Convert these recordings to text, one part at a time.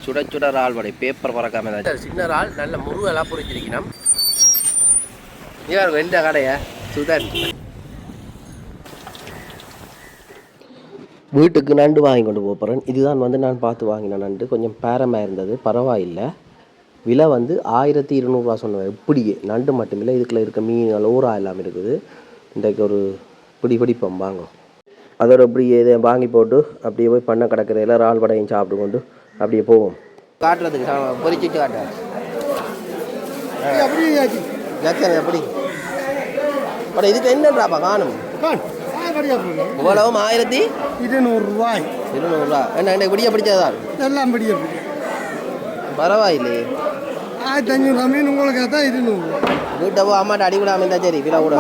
சுட சுட இறால் வடை பேப்பர் பறக்காம சின்ன இறால் நல்ல முருகெல்லாம் பொறிச்சிருக்கணும். இவர் வெண்ட கடையை சுதன் வீட்டுக்கு நண்டு வாங்கி கொண்டு போகிறேன். இதுதான் நான் பார்த்து வாங்கினேன் நண்டு. கொஞ்சம் பேரமாக இருந்தது, பரவாயில்லை. விலை 1200 சொன்னேன். இப்படியே நண்டு மட்டும் இல்லை, இதுக்குள்ள இருக்க மீன்கள் ஊரா எல்லாம் இருக்குது. இன்றைக்கு ஒரு பிடிப்போம் வாங்க. அதோட அப்படியே இதை வாங்கி போட்டு அப்படியே போய் பண்ண கிடக்கிறதில்ல இறால் வடையும் சாப்பிட்டு கொண்டு அப்படியே போவோம். காட்டுறதுக்கு பொறிச்சிட்டு காட்டுறேன். எப்படி படம் இதுக்கு என்னன்றாப்பா காணும்? இவ்வளவும் 1200 என்ன என்ன பிடிய பிடிச்சதான் எல்லாம் பிடிக்க பரவாயில்லையே. 1500 மீன் உங்களுக்கு தான் 200. வீட்டை அம்மாட்ட அடி விடாம இருந்தா சரி. விலை கூட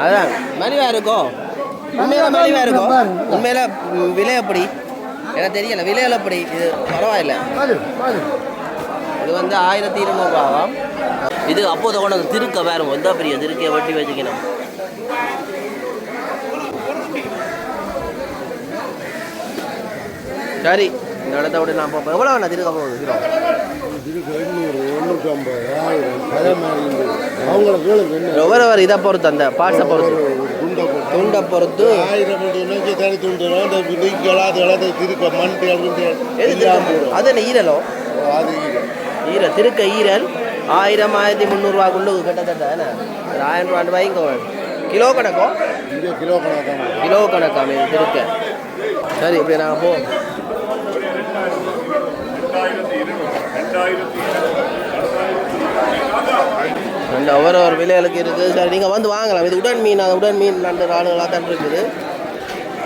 அதான் மலிவா இருக்கும். உண்மையில மலிவா இருக்கும். உண்மையில விலை எப்படி எனக்கு தெரியல. விலையில எப்படி இது பரவாயில்ல. இது 1200 இது அப்போதை கொண்டு திருக்க வேறு எந்த பெரிய திருக்கையை வெட்டி வச்சுக்கணும். சரி இந்த இடத்த விட நான் பார்ப்பேன். எவ்வளோ வேணா திருக்க போகுது? ஒவ்வொரு இதை பொறுத்து அந்த பார்ட்ஸை பொறுத்து துண்டை பொறுத்து அது என்ன ஈரலோ? ஈரல் திருக்க ஈரல் 1000-1300 கிட்டத்தட்ட என்ன 1000 ரூபாய்க்கு கிலோ கணக்கும் கிலோ கணக்கா மீன் திருக்க. சரி இப்படி நாங்கள் போவோம். ஒவ்வொரு விலைகளுக்கு இருக்குது. சரி நீங்கள் வந்து வாங்கலாம். இது உடன் மீன். அது உடன் மீன் நண்டு ஆளுகளாக தான் இருக்குது.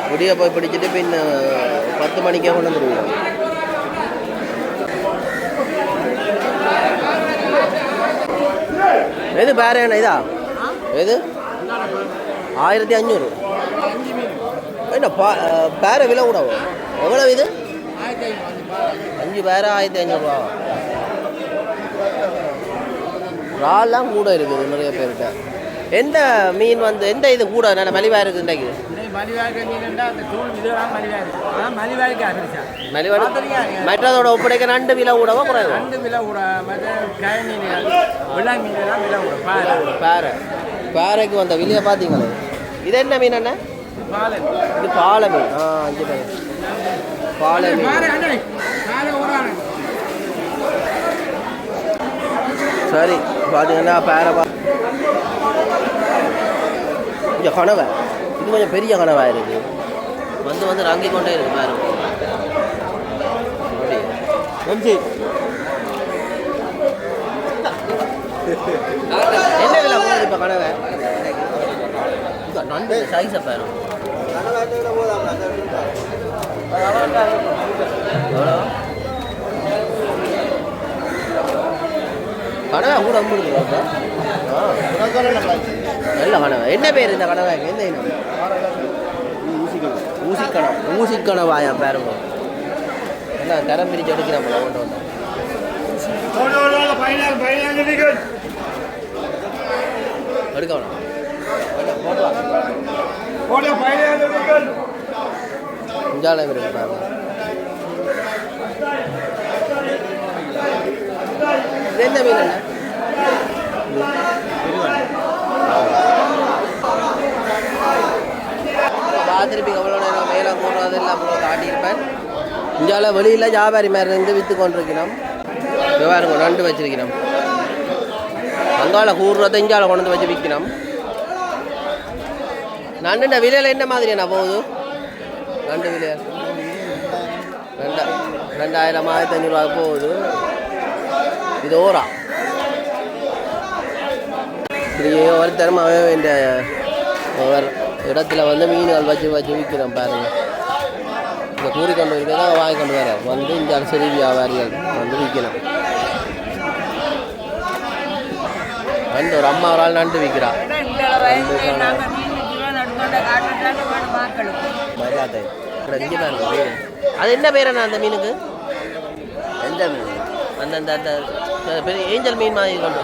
முடிய போய் பிடிச்சிட்டு பின் 10 மணிக்கே கொண்டு வந்துடுவோம். எது பேர என்ன இதா? எது 1500 என்ன பேர விலை கூடவோ? எவ்வளோ இது? 5 பேர 1500 இறால்லாம் கூட இருக்குது நிறைய பேர்கிட்ட. எந்த மீன் எந்த இது கூட நல்ல மலிவாக இருக்குது இன்றைக்கு? மற்றதோட ஒப்படைக்க நண்டு விலை கூடவா குறைவா? பேரைக்கு வந்த விலையை பார்த்தீங்களே. இது என்ன மீன் அண்ணா? இது பாலை மீன். 5 பேர் பாலை மீன். சரி பார்த்தீங்கன்னா பேரை கொஞ்சம் கனவை. இது கொஞ்சம் பெரிய கனவாக இருக்குது. வந்து ரங்கி கொண்டே இருக்கு பேரு. என்ன விலை போகுது இப்போ கனவை? நண்டு சைஸை பேரும் எவ்வளோ கனவை கூட அம்பிடுது. நல்ல கனவை. என்ன பேர் இந்த கனவாக்கு? எந்த இனம்? ஊசிக்கணவாயா பேருங்க. என்ன தரம் பிரித்து எடுக்கிறோம் கொண்டு வந்தோம். எடுக்க வேணாம். இஞ்சாலம் இருக்கு பாருங்க. என்ன மீன் என்ன? திருப்பி எவ்வளோ நேரம் மேலே போடுறது எல்லாம் அவ்வளோ காட்டியிருப்பேன். இஞ்சால வெளியில் வியாபாரி மாதிரி இருந்து விற்று கொண்டிருக்கணும். வியாபாரம் நண்டு வச்சிருக்கணும். அங்கால கூடுறத இஞ்சால கொண்டு வந்து வச்சு விற்கணும். நண்டுண்ட விலையில் என்ன மாதிரி என்ன போகுது? நண்டு விலையா 2000-1500 போகுது. இது ஓரா இப்படியே ஒருத்தரமாகவே வேண்டிய ஒவ்வொரு இடத்துல மீன்கள் வச்சு விற்கிறோம் பாருங்க. இந்த கூறிக்கொண்டு இருக்கிறதா வாங்கி கொண்டு வர இந்த அரசரி வியாபாரிகள் விற்கணும். ஒரு அம்மா ஒரு ஆள் நண்டு விற்கிறா. அது என்ன பேர் என்ன அந்த மீனுக்கு? எந்த மீன்? அந்த பெரிய ஏஞ்சல் மீன் மாதிரி கொண்டு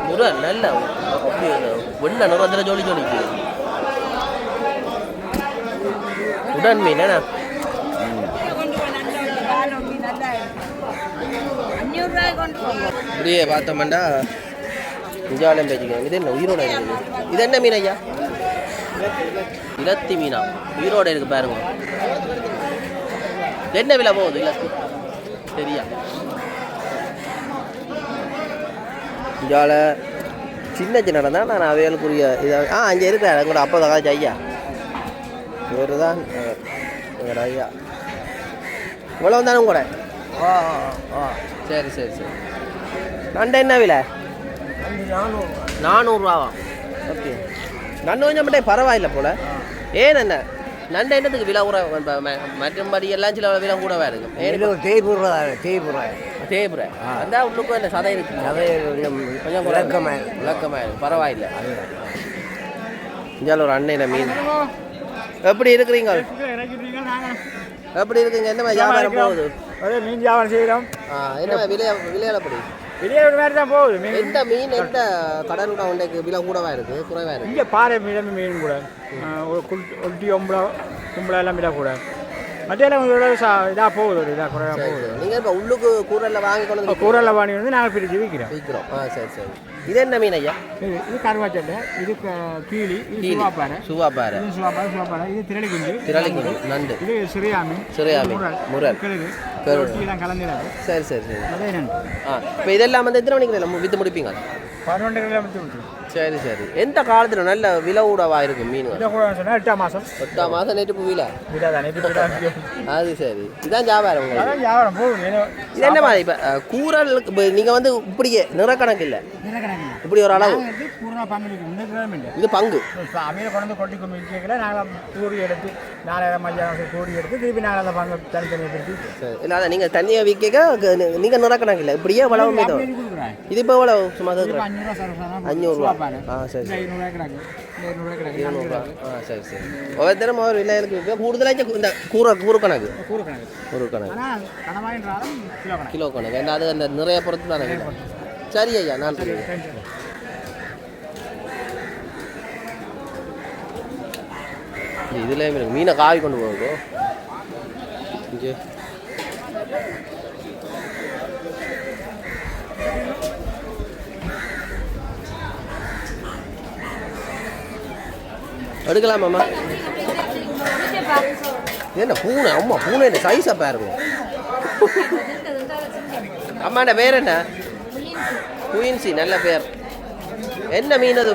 முருகன் நல்ல அப்படி வெண்ண நுரத்தில் ஜோலிக்கு உடன் மீன் என்ன இப்படியே பார்த்தோம்னா இஞ்சாலம் பேச்சுக்கணும். இது என்ன உயிரோட இருக்குது? இது என்ன மீன் ஐயா? இலத்தி மீனா உயிரோட இருக்கு பாருங்க. என்ன விலை போகுது இலத்தி சரியா? இஞ்சால சின்ன சின்ன தான் நான் அவைகளுக்குரிய இதாக அங்கே இருக்கிறேன் எங்களோட அப்போ தான் ஐயா. இவர் தான் எங்களோட ஐயா. இவ்வளோ தானே கூட? சரி சரி சரி. நண்டு என்ன விலை? 400 ஓகே. நண்டு கொஞ்சம் மட்டும் பரவாயில்லை போல். ஏன் என்ன நண்டு என்னத்துக்கு விலை கூட மற்றபடி எல்லாம் சில விலை கூடவா இருக்கும்? தேய்புரை அந்த உள்ளுக்கும் என்ன சதை இருக்கு? கொஞ்சம் விளக்கமாக இருக்கும் பரவாயில்லை. இங்கே ஒரு அன்னையில மீன் எப்படி இருக்கிறீங்க? எப்படி இருக்குங்க? என்ன மாதிரி வியாபாரம் போகுது? மீன் வியாபாரம் செய்கிறோம். என்ன விலையால் எப்படி? வெளியே ஒரு மாதிரி தான் போகுது. எந்த மீன் எந்த கடலுட உண்டைக்கு விலை கூடவா இருக்குது குறைவா இருக்குது? இங்கே பாறை மீன் கூட ஒட்டி கும்பலா எல்லாம் விலை கூட மற்ற எல்லாம் இதாக போகுது. ஒரு இதாக குறைவாக போகுது. நீங்கள் இப்போ உள்ளுக்கு கூரலில் வாங்கி கொண்டு கூரலில் வாங்கி வந்து நாங்கள் பிரித்து விற்கிறோம். சரி சரி. இது என்ன மீன் ஐயா? இது கருவாச்சட்டை, இது கீழி, இது சுவாப்பாறை. இது சுவாப்பாறை, இது திரளிக்குஞ்சு நண்டு, இது சிறியா மீன் முரல் எல்லாம் கலந்துடாது. சரி சரி சரி. அதே நண்டு. இப்போ இதெல்லாம் வந்து எத்தனை மணிக்கு விற்று முடிப்பீங்க? 12 கிலோ விற்று. சரி சரி. எந்த காலத்தில் நல்ல விலை கூடவா இருக்கும் மீன்? 8 மாதம் நேற்று விலை அது சரி. இதுதான் வியாபாரம் வியாபாரம் போகுது. இது என்ன மாதிரி இப்போ கூரல் நீங்கள் வந்து இப்படியே நிறக்கணக்கு இல்லை இப்படி ஒரு அளவு இது பங்கு அமீரை கொண்டு கொட்டி கொண்டு விற்கல நாங்கள் கூடி எடுத்து 4000 மஞ்சள் கூடி எடுத்து திருப்பி நாங்கள் அந்த பங்கு தனித்தனியாக பிரித்து இல்லை அதை நீங்கள் தனியாக விற்க நீங்கள் நிறக்கணக்கு இல்லை இப்படியே எவ்வளவு மீதம் இது இப்போ எவ்வளோ சும்மா 500 சரி சரி 200 சரி சரி. ஒவ்வொருத்தரும் ஒரு விலைகளுக்கு கூடுதலாக இந்த கூறு கணக்கு கிலோ கணக்கு ஏன்னா அது அந்த நிறைய பொறுத்து தானே. சரி ஐயா நன்றி. இதுல மீனை காவி கொண்டு போகும் இங்கே எடுக்கலாமாம்மா? என்ன பூனை? அம்மா பூனை சைஸாக பாருங்க. அம்மாண்ட பேர் என்ன? குயின்சி நல்ல பேர். என்ன மீன் அது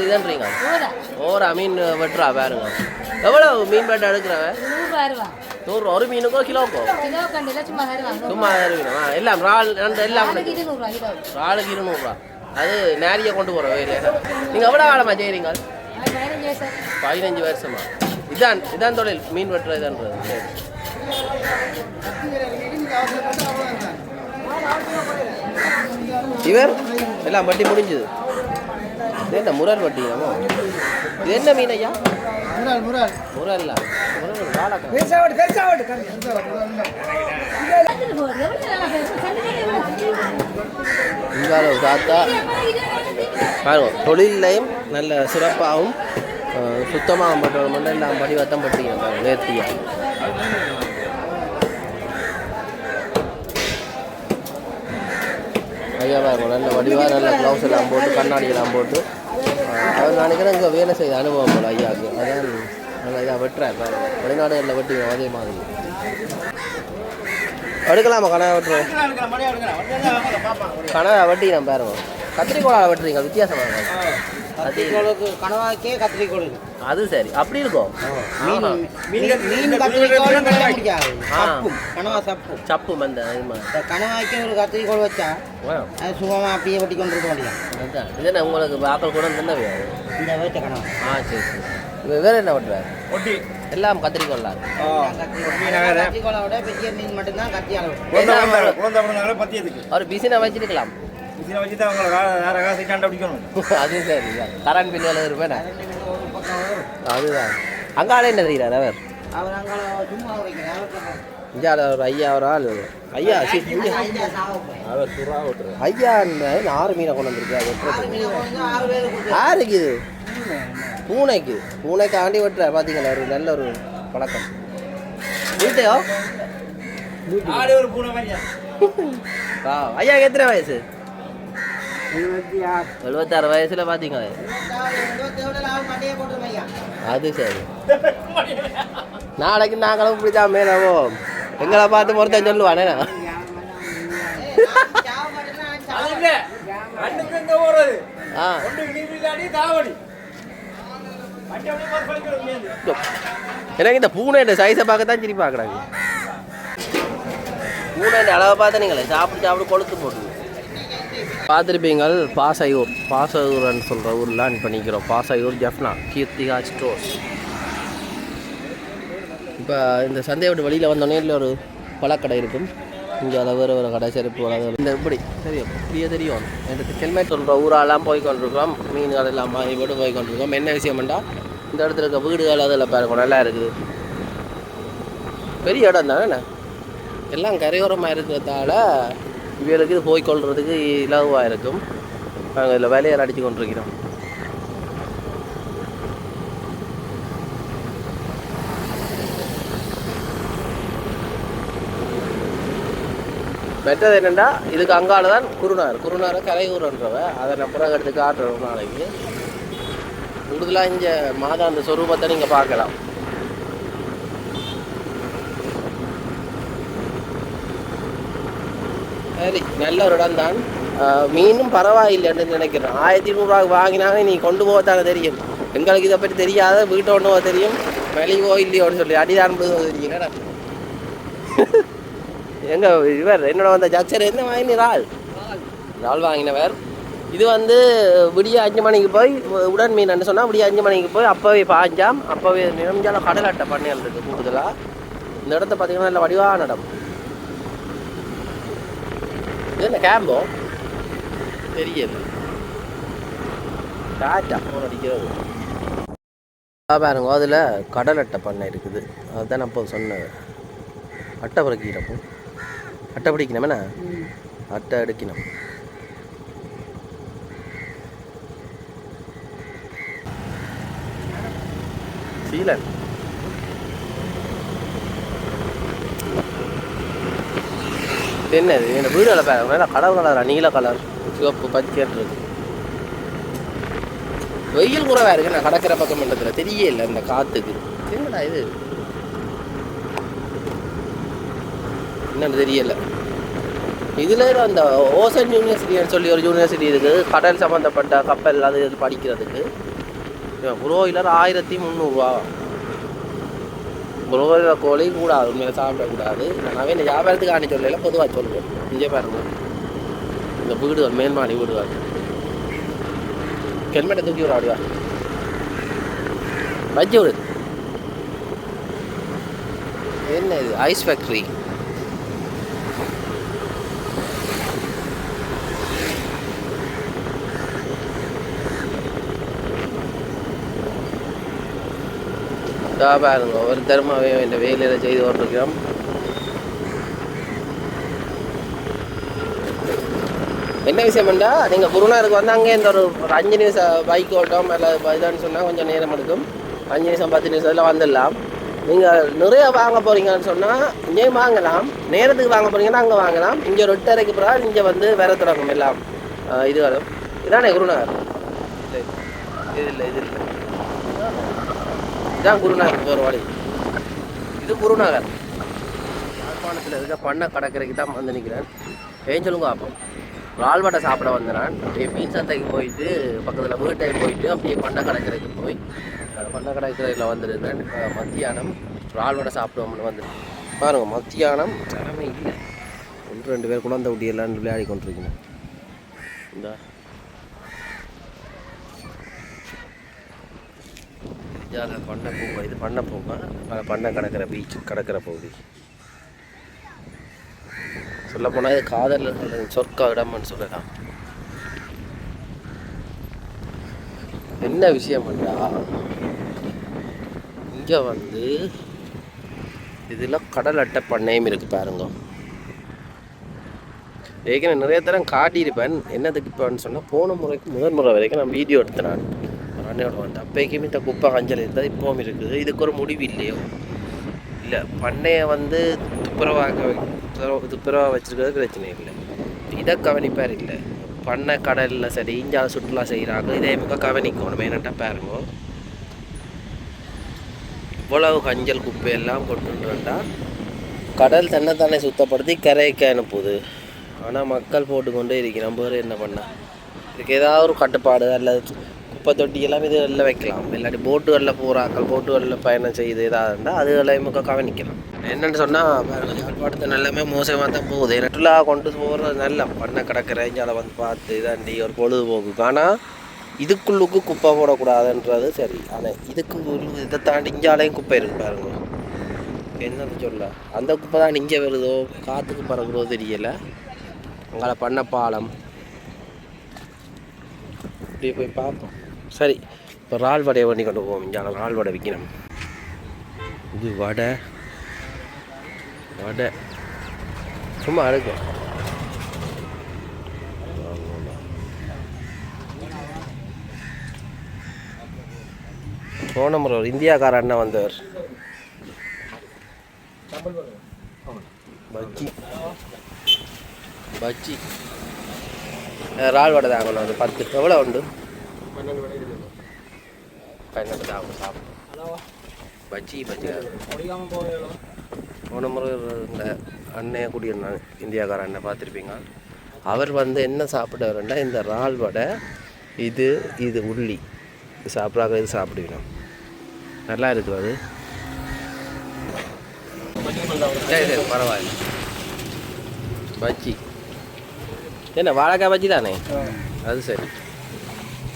இதுன்றீங்க? ஓரா மீன் வெட்டுறா பாருங்க. எவ்வளோ மீன் வெட்ட எடுக்கிறவ? 100 ஒரு மீனுக்கோ கிலோக்கோ? சும்மா இருக்கணும். எல்லாம் எல்லாம் ஆளுக்கு 200 அது நேரிய கொண்டு போகிறோம் வேலையை. நீங்கள் எவ்வளோ காலமாக செய்கிறீங்க? 15 வருஷமா? இதான் தொழில் மீன் வெட்டுறதுன்றது. சரி. இவர் எல்லாம் வட்டி முடிஞ்சுது. இது என்ன முரல் வட்டியாமோ? இது என்ன மீன் ஐயா? முரல் இங்கால தாத்தா பாருங்க தொழிலையும் நல்ல சிறப்பாகவும் சுத்தமாக பட்டவங்க எல்லாம் படி வத்தம் பட்டிங்க பாருங்க நேர்த்தியா. ஐயா பாருங்க நல்ல வடிவாக நல்ல க்ளவுஸ் எல்லாம் போட்டு கண்ணாடி எல்லாம் போட்டு அவர் நினைக்கிறேன் இங்கே வேலை செய்த அனுபவம் போல் ஐயாவுக்கு. அதான் நல்லா இதாக வெட்டுறேன் பாருங்க. வெளிநாடுகளில் வெட்டிங்க அதே மாதிரி எடுக்கலாமா? கனவை வெட்டுறோம். கனவை வெட்டி நான் பாருங்க. கத்திரிக்கோளால் வெட்டுறீங்க வித்தியாசமாக கனவாக்கே கத்திரிக்கோள் அது சரி அப்படி இருக்கும். சப்பு அந்த கனவாக்கே ஒரு கத்திரிக்கோள் வச்சா அது சுகமா அப்படியே வெட்டி கொண்டு இருக்க மாட்டேன். இதுனா உங்களுக்கு ஆக்கள் கூட தந்தவே இந்த வேட்ட கனவா. சரி சரி. வேற என்ன வெட்டுறாரு? ஒட்டி எல்லாம் கத்திரிக்கோளா? கத்திரிக்கோளோட பெரிய மீன் மட்டும்தான் கத்தியால அவர் பிசினை வச்சிருக்கலாம். அது சரி கரண்ட் பில் எவ்வளோ இருப்பேன் அதுதான். அங்கால என்ன தெரியுறாரு அவர்? இந்தியாவில் ஒரு ஐயா ஒரு ஆள் ஐயா அவர் ஐயா 6 மீனை கொண்டு வந்துருக்கு. யாருக்கு இது? பூனைக்கு ஆண்டி வெட்டுறாரு பார்த்தீங்களா? ஒரு நல்ல ஒரு பழக்கம். வீட்டையோ ஐயா எத்தனை வயசு? 76 வயசுல பாத்தீங்க. அது சரி. நாளைக்கு நாங்களும் இப்படிதான் மேலவோம். எங்களை பார்த்து ஒருத்தன் சொல்லுவானே. எனக்கு இந்த பூனை சைஸை பார்க்கத்தான் சரி பார்க்குறாங்க. பூனை அளவை பார்த்தா நீங்களே சாப்பிட்டு கொளுத்து போட்டு பார்த்துருப்பீங்கள். பாசையூர்னு சொல்கிற ஊர்லாம் இப்போ நிற்கிறோம். பாசையூர் ஜெஃப்னா கீர்த்திகா ஸ்டோர்ஸ். இப்போ இந்த சந்தையை விட்டு வெளியில் வந்தோடனே இல்லை ஒரு பழக்கடை இருக்கும். இங்கே அதில் வேறு கடை செருப்பு வளர்ந்து இந்த இப்படி தெரியும், இப்படியே தெரியும். எனக்கு ஹெல்மெட் சொல்கிற ஊரெல்லாம் போய் கொண்டிருக்கோம். மீன்கள் எல்லாம் மாதிரி போட்டு போய் கொண்டிருக்கோம். என்ன விஷயம்டா, இந்த இடத்துல இருக்க வீடுகள் அதில் பாருங்க நல்லா இருக்குது. பெரிய இடம் தானே, எல்லாம் கரையோரமாக இருக்கிறதால இவர்களுக்கு இது போய்கொள்றதுக்கு இலவாக இருக்கும். நாங்கள் இதில் வேலையை அடித்து கொண்டிருக்கிறோம். மெத்தது என்னென்னா, இதுக்கு அங்கால தான் குருநாரை கரையூர்ன்றவ. அதை நான் புறக எடுத்து காட்டுறோம் நாளைக்கு. கூடுதலாக இங்கே மாதாந்த சொரூபத்தை நீங்கள் பார்க்கலாம். சரி, நல்ல ஒரு இடம் தான். மீனும் பரவாயில்லைன்னு நினைக்கிறேன். 1200 வாங்கினாங்க. நீ கொண்டு போகத்தானே தெரியும். எங்களுக்கு இதை பற்றி தெரியாத வீட்டை ஒன்றுவோ தெரியும், மெலிவோ இல்லையோன்னு சொல்லி அடிதான் தெரியுங்கடா. எங்க இவர் என்னோட வந்த ஜக்சர் என்ன வாங்கினார்? இறால் வாங்கினவர். இது வந்து விடிய 5 மணிக்கு போய் உடன் மீன் சொன்னால் விடிய 5 மணிக்கு போய் அப்போவே பாஞ்சாம். அப்போவே நிரஞ்சால கடல் அட்டை பண்ணியால் இருக்குது. கூடுதலாக இந்த இடத்த பார்த்தீங்கன்னா நல்ல வடிவான இடம். இது என்ன கேம்போ தெரியல. டாட்டா போர் அடிக்கிறது பாருங்க. அதில் கடல் அட்டை பண்ணை இருக்குது. அதுதான் அப்போ சொன்னேன். அட்டை பிறக்கிறப்போ அட்டை பிடிக்கணும் என்ன, அட்டை எடுக்கணும். சீலன் என்னது? என்ன வீடு பாருங்க, கலர் கலரா, நீல கலர், சிவப்பு, பச்சைன்னு இருக்கு. வெயில் குறைவா இருக்கு. நான் கடற்கரை பக்கம் பண்ணுறதுல தெரிய இல்லை இந்த காற்றுக்கு. என்னடா இது என்னன்னு தெரியலை. இதில் அந்த ஓசன் யூனிவர்சிட்டின்னு சொல்லி ஒரு யூனிவர்சிட்டி இருக்குது. கடல் சம்மந்தப்பட்ட கப்பல் அது இது படிக்கிறதுக்கு. புரோயிலர் 1300 புரோயிலர் கோழி கூடாது, உண்மையில சாப்பிடக்கூடாது. நான் இந்த வியாபாரத்துக்கு ஆணி சொல்லல, பொதுவாக சொல்லுவேன். இங்கே பாருங்க, இந்த வீடுகள் மேல்மாடி வீடுகள். ஹெல்மெட்டை தூக்கி ஒரு ஆடுவா வச்சு விடு. என்ன இது? Ice factory. பாருங்க, ஒரு தர்மாவே இந்த வேலையில் செய்து கொண்டிருக்கிறோம். என்ன விஷயம்டா, நீங்கள் குருநாருக்கு வந்து அங்கே இந்த ஒரு 5 நிமிஷம் பைக் ஓட்டம் இல்லை இதான்னு சொன்னால் கொஞ்சம் நேரம் எடுக்கும். 5 நிமிஷம் 10 நிமிஷத்தில் வந்துடலாம். நீங்கள் நிறைய வாங்க போகிறீங்கன்னு சொன்னால் இங்கேயும் வாங்கலாம். நேரத்துக்கு வாங்க போகிறீங்கன்னா அங்கே வாங்கலாம். இங்கே ஒரு 8:30க்கு பிறகு இங்கே வந்து வேற தொடங்கும் எல்லாம் இதுகளும். இதானே குருநாகர்? இது இல்லை இதுதான் குருநாகர் போகிற வழி. இது குருநாகர். யாழ்ப்பாணத்தில் இருக்க பண்ணை கடற்கரைக்கு தான் வந்து நிற்கிறேன். ஏன் சொல்லுங்க பார்ப்போம். ரால்வடை சாப்பிட வந்தேன். அப்படியே மீன் சந்தைக்கு போயிட்டு பக்கத்தில் வீட்டைக்கு போயிட்டு அப்படியே பண்ணை கடற்கரைக்கு போய் பண்ணை கடற்கரையில் வந்துருந்தேன். மத்தியானம் ரால்வடை சாப்பிடுவோம்னு வந்துருக்கேன். பாருங்கள், மத்தியானம் திறமை இல்லை. 1-2 பேர் குழந்தை ஊட்டியெல்லாம் விளையாடி கொண்டிருக்கணும். இந்த பண்ணை பூங்கா, இது பண்ணை பூங்கா. பண்ணை கடற்கரை பீச், கடற்கரை பகுதி. சொல்லப்போனால் இது காதல் சொர்க்க இடம்னு சொல்லலாம். என்ன விஷயம் பண்ணா, இங்கே வந்து இதில் கடல் அட்டை பண்ணையும் இருக்குது பாருங்க. ஏற்கனவே நிறைய தரம் காட்டியிருப்பேன். என்னதுக்கு இப்போன்னு சொன்னால், போன முறைக்கு முதல் முறை வரைக்கும் நான் வீடியோ எடுத்தேன். நான் அண்ணையோட வந்து அப்போக்குமே இந்த குப்பை கஞ்சல் இருந்தால் இப்போவும் இருக்குது. இதுக்கு ஒரு முடிவு இல்லையோ இல்லை. பண்ணையை வந்து துப்புரவாக்க துப்புரவாக வச்சுருக்கிறது பிரச்சனை இல்லை. இதை கவனிப்பார் இல்லை. பண்ணை கடலில் சரி இஞ்சால சுற்றுலா செய்கிறாங்க, இதே முக கவனிக்கணும். என்னட்டா பாருங்க, இவ்வளவு கஞ்சல் குப்பையெல்லாம் கொண்டுட்டா கடல் தன்னைத்தானே சுத்தப்படுத்தி கரைக்கு அனுப்புது. ஆனால் மக்கள் போட்டுக்கொண்டே இருக்கு. நம்ம வேறு என்ன பண்ணால் இதுக்கு ஏதாவது ஒரு கட்டுப்பாடு அல்லது குப்பை தொட்டி எல்லாம் இது வெளில வைக்கலாம். இல்லாட்டி போட்டுகளில் போகிறாக்கள் போட்டுகளில் பயணம் செய்து ஏதாவது இருந்தால் அதுகளை முக கவனிக்கலாம். என்னென்னு சொன்னால் யாழ்ப்பாணத்தை எல்லாமே மோசமாக தான் போகுது. சுற்றுலா கொண்டு போகிறது நல்லா பண்ணை கிடக்கிற இஞ்சால வந்து பார்த்து இதாண்டி ஒரு பொழுதுபோக்கு. ஆனால் இதுக்குள்ளுக்கு குப்பை போடக்கூடாதுன்றது சரி. ஆனால் இதுக்கு இதை தாண்டி இஞ்சாலையும் குப்பை இருக்கு பாருங்க. என்னது சொல்ல, அந்த குப்பை தான் இங்கே வருதோ காற்றுக்கு பறக்குறதோ தெரியலை. அங்கே பண்ண பாலம் இப்படியே போய் பார்ப்போம். சரி, இப்போ இறால் வடையை பண்ணி கொண்டு போவோம். இங்கே இறால் வடை விற்கணும். இது வடை வடை சும்மா இருக்கும். போன முறை ஒரு இந்தியாக்கார அண்ணன் வந்தவர். பஜ்ஜி பஜ்ஜி இறால் வடை தாங்கணும். அது 10 எவ்வளோ உண்டு? 12 தாங்க சாப்பிடும். பஜ்ஜி பஜ்ஜி போன முறை இந்த அண்ணையை கூட்டியிருந்தாங்க, இந்தியாக்கார அண்ணன் பார்த்துருப்பீங்க. அவர் வந்து என்ன சாப்பிட்டவருன்னா இந்த இறால் வடை இது இது உள்ளி சாப்பிட்றாங்க. இது சாப்பிடுவோம், நல்லா இருக்குது. அது சரி பரவாயில்ல. பஜ்ஜி என்ன வாழைக்காய் பஜ்ஜி தானே? அது சரி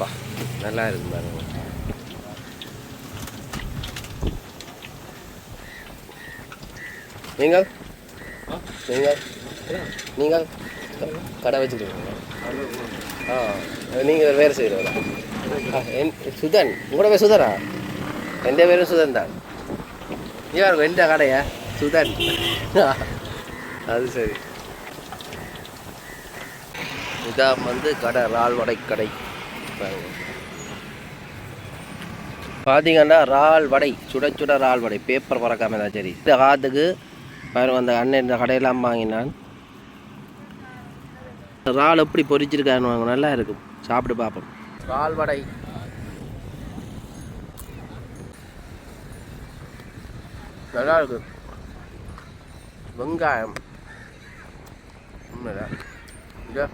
பா, நல்லா இருக்கு பாருங்க. நீங்கள் நீங்கள் நீங்கள் கடை வச்சுருக்கீங்க? நீங்கள் வேறு செய்கிறவரா? சுதன், உங்களோட பேர் சுதனா? எந்த பேரும் சுதன் தான். யார் எந்த கடையா? சுதன். அது சரி. இதான் வந்து கடை, இறால் வடை கடை. பார்த்தீங்கன்னா இறால் வடை, சுட சுட இறால் வடை, பேப்பர் பறக்காம தான். சரி, இந்த காற்றுக்கு பாருங்க. அந்த அண்ணன் இந்த கடையெல்லாம் வாங்கினான். இறால் எப்படி பொரிச்சிருக்கான்னு வாங்க, நல்லா இருக்கும். சாப்பிட்டு பார்ப்போம். இறால் வடை நல்லா இருக்கு. வெங்காயம் இங்கே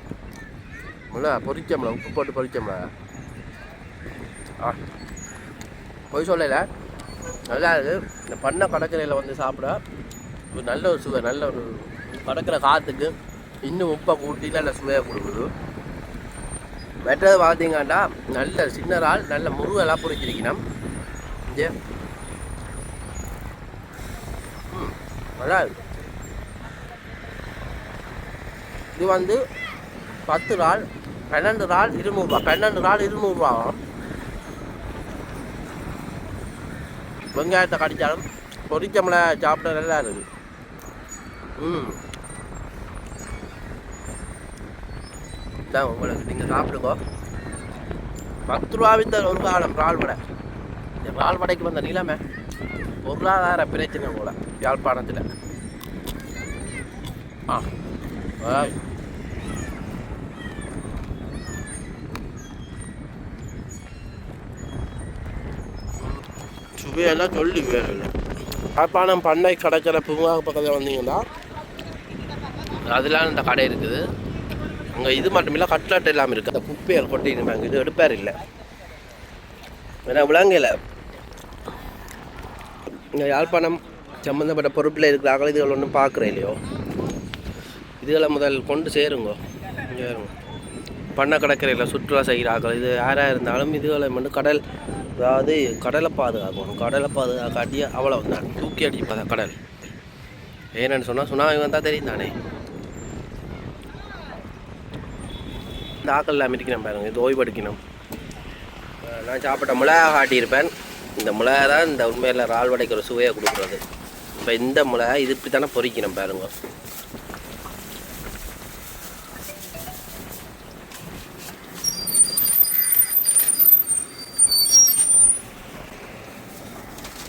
மிளகா பொரிச்ச மிளகா, உப்பு போட்டு பொரிச்ச மிளகா. பொய் சொல்லலை, நல்லா இருக்குது. இந்த பண்ணை கடற்கரையில் வந்து சாப்பிட ஒரு நல்ல ஒரு சுவை, நல்ல ஒரு கடற்கரை காற்றுக்கு இன்னும் உப்பை கூட்டி நல்ல சுவையை கொடுக்குது. மற்றது பார்த்தீங்கன்னா நல்ல சின்ன இறால், நல்ல முருகெல்லாம் பொரிச்சிருக்கணும். இங்கே நல்லா இருக்கு. இது வந்து 10 இறால் 12 இறால் 200 ரூபா. 12 இறால் 200 ரூபா. வெங்காயத்தை கடிச்சாலும் பொரிச்ச மிளகாய் சாப்பிட நல்லா இருக்குது. இதான் உங்களுக்கு, நீங்கள் சாப்பிடுங்க. 10 ரூபா வித்த ஒரு காலம் இறால் வடை. இந்த இறால் வடைக்கு வந்த நிலைமை பொருளாதார பிரச்சனை போல யாழ்ப்பாணத்தில். சுவையெல்லாம் சொல்லி வேலை. யாழ்ப்பாணம் பண்ணை கடற்கரை பூங்கா பக்கத்தில் வந்தீங்கன்னா அதெல்லாம் இந்த கடை இருக்குது. அங்கே இது மட்டும் இல்லை, கட்லட் எல்லாம் இருக்குது. அந்த குப்பையை கொட்டிருப்பாங்க, இது எடுப்பார் இல்லை. ஏன்னா விளங்கலை. இங்கே யாழ்ப்பாணம் சம்மந்தப்பட்ட பொறுப்பில் இருக்கிறார்கள். இதுகள் ஒன்றும் பார்க்குறேன் இல்லையோ, இதுகளை முதல் கொண்டு சேருங்க. இங்கே பண்ணை கடற்கரையில் சுற்றுலா செய்கிறார்கள். இது யாராக இருந்தாலும் இதுகளை மட்டும் கடல், அதாவது கடலை பாதுகாக்கணும். கடலை பாதுகாக்காட்டி அவ்வளோ தான் தூக்கி அடிப்பதா கடல். ஏன்னு சொன்னால் சுனாமி வந்தால் தெரியும் தானே. இந்த ஆக்கள் எல்லாம் இருக்கணும் பாருங்க, இது ஓய்வெடுக்கணும். நான் சாப்பிட்ட மிளகா காட்டியிருப்பேன். இந்த மிளகா தான் இந்த உண்மையில் இறால் வடைக்கு ஒரு சுவையை கொடுக்குறது. இப்போ இந்த மிளகா இது இப்படி தானே பொரிக்கணும் பாருங்க.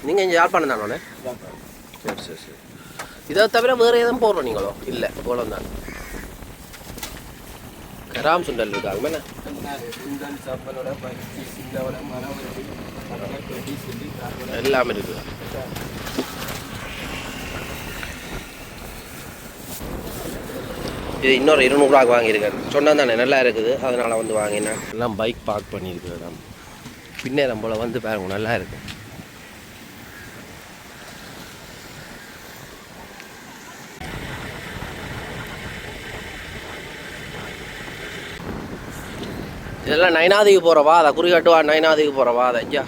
நீங்கள் இங்கே யாழ்ப்பாணம் தானே? சரி சரி சரி. இதை தவிர வேறு எதுவும் போடுறோம் நீங்களோ இல்லை போல தான் கராம் சுண்டல் இருக்காங்க என்ன எல்லாமே இருக்குது இது இன்னொரு 200 ரூபாய்க்கு வாங்கியிருக்கேன் சொன்னால் தானே நல்லா இருக்குது அதனால் வந்து வாங்கினேன் எல்லாம் பைக் பார்க் பண்ணியிருக்கிறேன் பின்னேரம் போல் வந்து பாருங்க நல்லா இருக்கு இதெல்லாம் நைனாதிக்கு போகிறவா அதை குறிகாட்டுவா நைனாதிக்கு போகிறவா அதை ஐயா